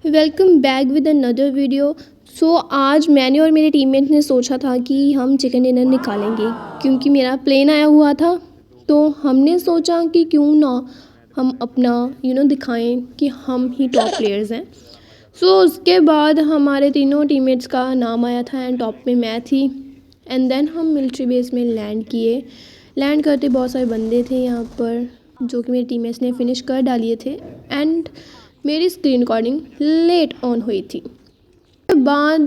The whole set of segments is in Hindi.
Welcome back with another video. आज मैंने और मेरे टीममेट ने सोचा था कि हम चिकन डिनर निकालेंगे क्योंकि मेरा प्लेन आया हुआ था। तो हमने सोचा कि क्यों ना हम अपना दिखाएं कि हम ही टॉप प्लेयर्स हैं। उसके बाद हमारे तीनों टीममेट्स का नाम आया था एंड टॉप में मैं थी। एंड देन हम मिलिट्री बेस में लैंड किए। लैंड करते बहुत सारे बंदे थे यहाँ पर जो कि मेरे टीममेट्स ने फिनिश कर डालिए थे एंड मेरी स्क्रीन रिकॉर्डिंग लेट ऑन हुई थी। उसके बाद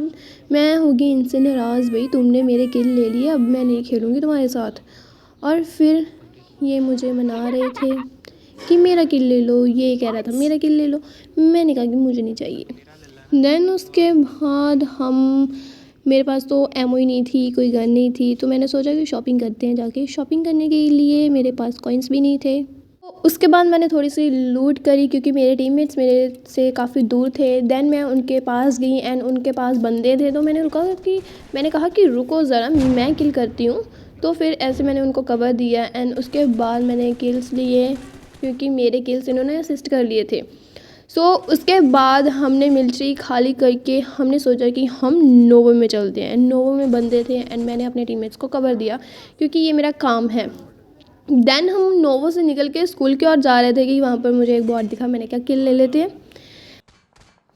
मैं होगी इनसे नाराज़, भाई तुमने मेरे किल ले लिए, अब मैं नहीं खेलूँगी तुम्हारे साथ। और फिर ये मुझे मना रहे थे कि मेरा किल ले लो, ये कह रहा था मेरा किल ले लो। मैंने कहा कि मुझे नहीं चाहिए। देन उसके बाद मेरे पास तो एमओ ही नहीं थी, कोई गन नहीं थी, तो मैंने सोचा कि शॉपिंग करते हैं। जाके शॉपिंग करने के लिए मेरे पास कॉइन्स भी नहीं थे। उसके बाद मैंने थोड़ी सी लूट करी क्योंकि मेरे टीममेट्स मेरे से काफ़ी दूर थे। देन मैं उनके पास गई एंड उनके पास बंदे थे, तो मैंने कहा कि रुको ज़रा, मैं किल करती हूँ। तो फिर ऐसे मैंने उनको कवर दिया एंड उसके बाद मैंने किल्स लिए क्योंकि मेरे किल्स इन्होंने असिस्ट कर लिए थे। उसके बाद हमने मिलिट्री खाली करके हमने सोचा कि हम नोवो में चलते हैं। नोवो में बंदे थे एंड मैंने अपने टीममेट्स को कवर दिया क्योंकि ये मेरा काम है। देन हम नोवो से निकल के स्कूल की ओर जा रहे थे कि वहाँ पर मुझे एक बॉट दिखा। मैंने क्या किल ले लेते हैं।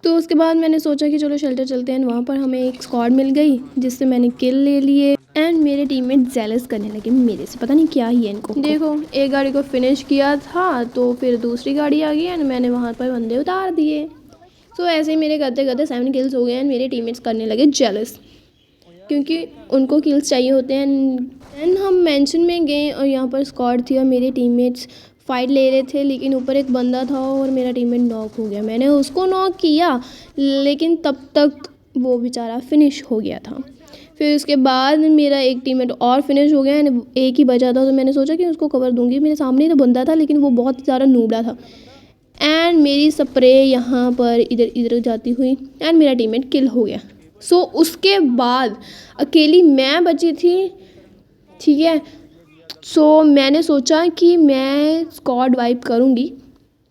तो उसके बाद मैंने सोचा कि चलो शेल्टर चलते हैं। वहाँ पर हमें एक स्क्वाड मिल गई जिससे मैंने किल ले लिए एंड मेरे टीममेट जेलस करने लगे मेरे से, पता नहीं क्या ही है इनको। देखो, एक गाड़ी को फिनिश किया था तो फिर दूसरी गाड़ी आ गई एंड मैंने वहाँ पर बंदे उतार दिए। ऐसे ही मेरे करते करते 7 किल्स हो गए एंड मेरे टीममेट्स करने लगे जेलस क्योंकि उनको किल्स चाहिए होते हैं। देन हम मेंशन में गए और यहाँ पर स्क्वाड थी और मेरे टीममेट्स फाइट ले रहे थे, लेकिन ऊपर एक बंदा था और मेरा टीममेट नॉक हो गया। मैंने उसको नॉक किया लेकिन तब तक वो बेचारा फिनिश हो गया था। फिर उसके बाद मेरा एक टीममेट और फिनिश हो गया एंड एक ही बचा था, तो मैंने सोचा कि उसको कवर दूंगी। मेरे सामने ही तो बंदा था लेकिन वो बहुत ज़्यादा नूबड़ा था एंड मेरी स्प्रे यहाँ पर इधर इधर जाती हुई एंड मेरा टीममेट किल हो गया। उसके बाद अकेली मैं बची थी, ठीक है। मैंने सोचा कि मैं स्क्वाड वाइप करूँगी,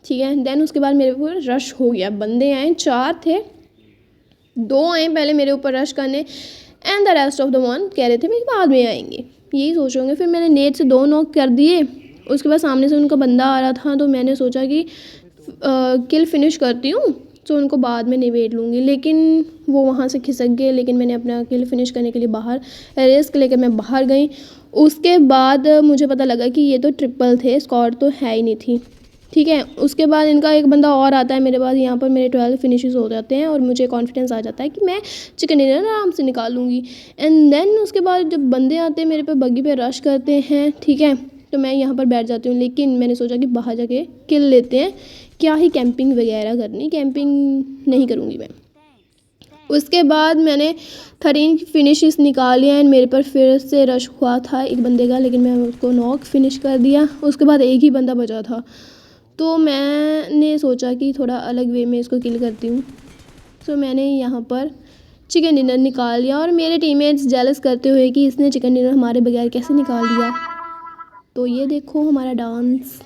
ठीक है। देन उसके बाद मेरे ऊपर रश हो गया। बंदे आए, 4 थे, 2 आए पहले मेरे ऊपर रश करने and the rest of the one कह रहे थे मेरे बाद में आएंगे, यही सोच होंगे। फिर मैंने नेट से 2 नॉक कर दिए। उसके बाद सामने से उनका बंदा आ रहा था, तो मैंने सोचा कि किल फिनिश करती हूँ तो उनको बाद में निवेट लूँगी, लेकिन वो वहाँ से खिसक गए। लेकिन मैंने अपना किल फिनिश करने के लिए बाहर रिस्क लेकर मैं बाहर गई। उसके बाद मुझे पता लगा कि ये तो ट्रिपल थे, स्क्वाड तो है ही नहीं थी, ठीक है। उसके बाद इनका एक बंदा और आता है मेरे पास। यहाँ पर मेरे 12 फिनिशेस हो जाते हैं और मुझे कॉन्फिडेंस आ जाता है कि मैं चिकन डिनर आराम से निकालूंगी। एंड देन उसके बाद जब बंदे आते हैं मेरे पे, बग्गी पे रश करते हैं, ठीक है, तो मैं यहाँ पर बैठ जाती हूँ। लेकिन मैंने सोचा कि बाहर जाके किल लेते हैं, क्या ही कैंपिंग वगैरह करनी, कैंपिंग नहीं करूँगी मैं। उसके बाद मैंने 13 फिनिशेस निकाल लिया एंड मेरे पर फिर से रश हुआ था एक बंदे का, लेकिन मैं उसको नॉक फिनिश कर दिया। उसके बाद एक ही बंदा बचा था, तो मैंने सोचा कि थोड़ा अलग वे में इसको किल करती हूँ। मैंने यहाँ पर चिकन डिनर निकाल लिया और मेरे टीममेट्स जेलस करते हुए कि इसने चिकन डिनर हमारे बगैर कैसे निकाल दिया। तो ये देखो हमारा डांस।